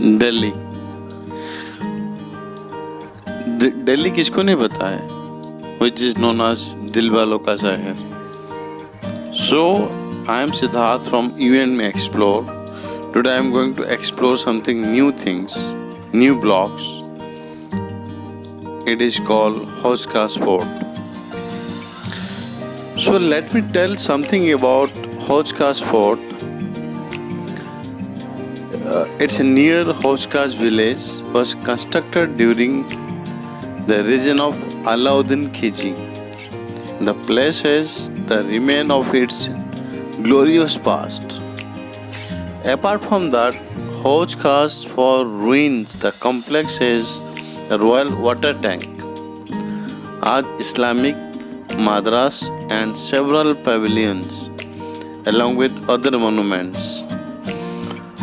दिल्ली। दिल्ली किसको नहीं पता है, which is known as दिल वालों का शहर। So I am Siddharth from You and Me Explore. Today I am going to explore something new things, new blocks. It is called Hauss Fort. So let me tell something about Hauss Fort. It's near Hauss village, was constructed during the reign of Alauddin Khilji. The place has the remain of its glorious past. Apart from that, Hauss for ruins, the complex has a royal water tank, Aj Islamic Madras and several pavilions along with other monuments.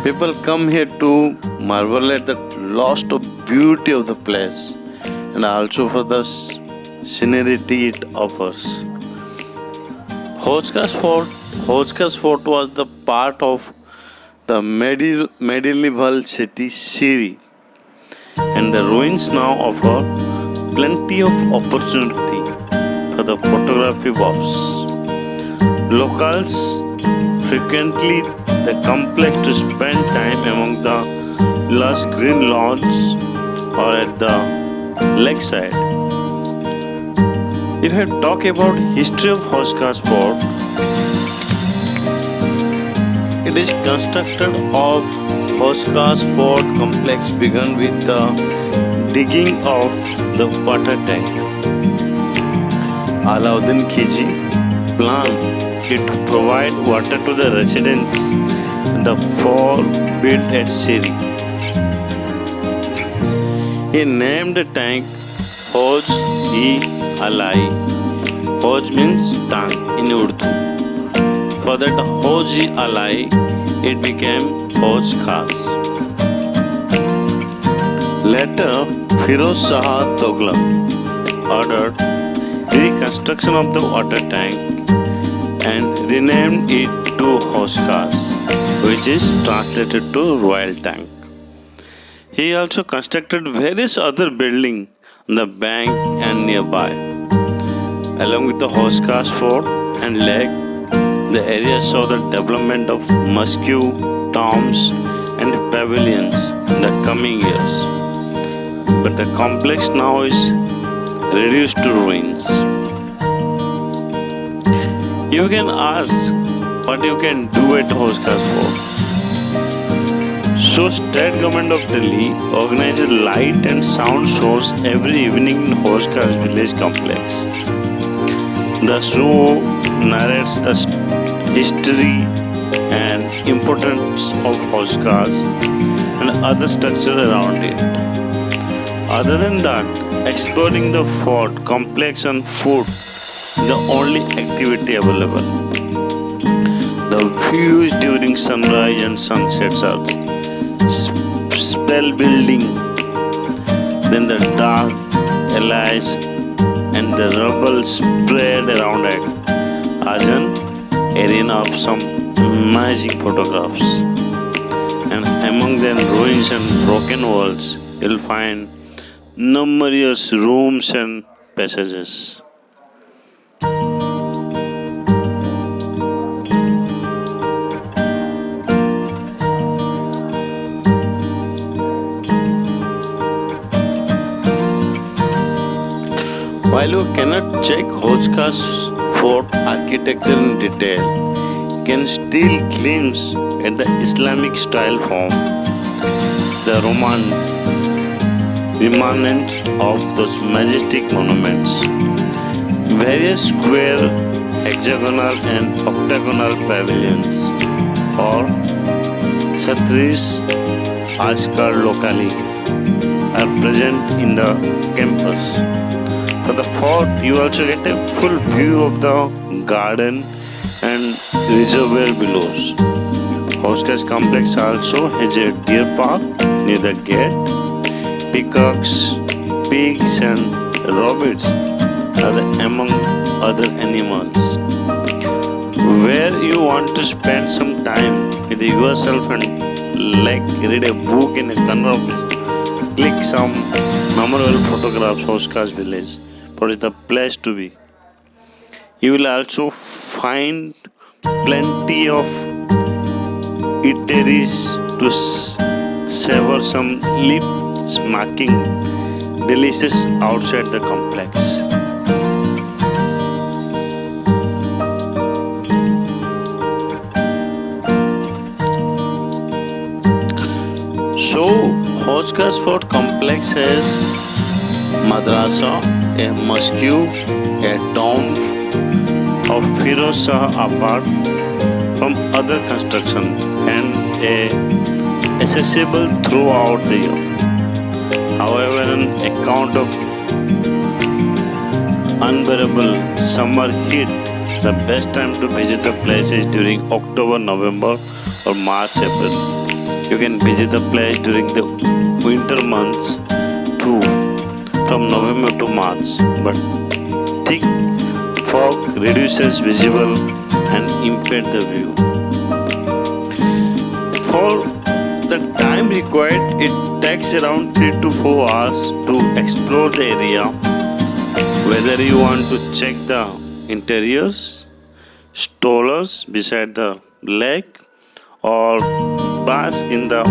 People come here to marvel at the lost of beauty of the place and also for the scenery it offers. Hauss Fort was the part of the medieval city Siri, and the ruins now offer plenty of opportunity for the photography buffs. Locals frequently the complex to spend time among the lush green lawns or at the lakeside. If I talk about history of Hauss Fort, it is constructed of Hauss Fort complex began with the digging of the water tank. Alauddin Khilji planned it to provide water to the residents in the fort built at Siri. He named the tank Hauss-e-Alai. Hauss means tank in Urdu. For that Hauss-e-Alai, it became Hauss. Later, Firoz Shah Tughlaq ordered reconstruction of the water tank and renamed it to Hauss, which is translated to Royal Tank. He also constructed various other buildings on the bank and nearby. Along with the Hauss Fort and lake, the area saw the development of mosque, tombs and pavilions in the coming years. But the complex now is reduced to ruins. You can ask what you can do at Hauss Fort. So, State Government of Delhi organizes light and sound shows every evening in Hauss village complex. The show narrates the history and importance of Hauss and other structure around it. Other than that, exploring the fort complex on foot is the only activity available. The views during sunrise and sunsets are spellbinding. Then the dark allies and the rubble spread around it as an arena of some amazing photographs. And among them ruins and broken walls, you'll find numerous rooms and passages. While you cannot check Hauss Fort architecture in detail, you can still glimpse at the Islamic style form, the remnant of those majestic monuments. Various square, hexagonal and octagonal pavilions or Chhatris as called locally are present in the campus. For the fort, you also get a full view of the garden and reservoir below. Hauss complex also has a deer park near the gate. Peacocks, pigs and rabbits are among other animals. Where you want to spend some time with yourself and lake, read a book in a corner of it, click some memorable photographs of Hoskas village. What is the place to be? You will also find plenty of eateries to savor some lip-smacking delicious outside the complex. So, Hoskas Fort complex has madrasa, a mosque, a tomb of Firoz Shah apart from other construction and accessible throughout the year. However, on account of unbearable summer heat, the best time to visit the place is during October, November or March, April. You can visit the place during the winter months too, from November to March, but thick fog reduces visible and impairs the view. For the time required, it takes around 3 to 4 hours to explore the area. Whether you want to check the interiors, strollers beside the lake, or bask in the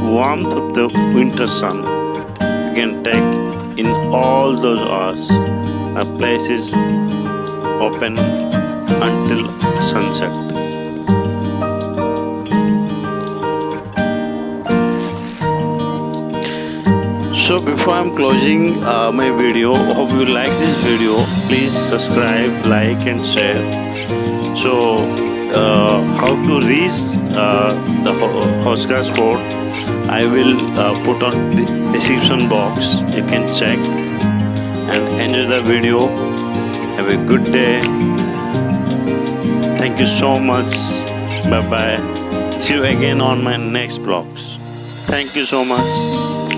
warmth of the winter sun, you can take in all those hours. The place is open until sunset. So before I'm closing my video, hope you like this video. Please subscribe, like and share. So how to reach the Hoskas Fort, I will put on the description box. You can check and enjoy the video. Have a good day. Thank you so much. Bye bye. See you again on my next vlogs. Thank you so much.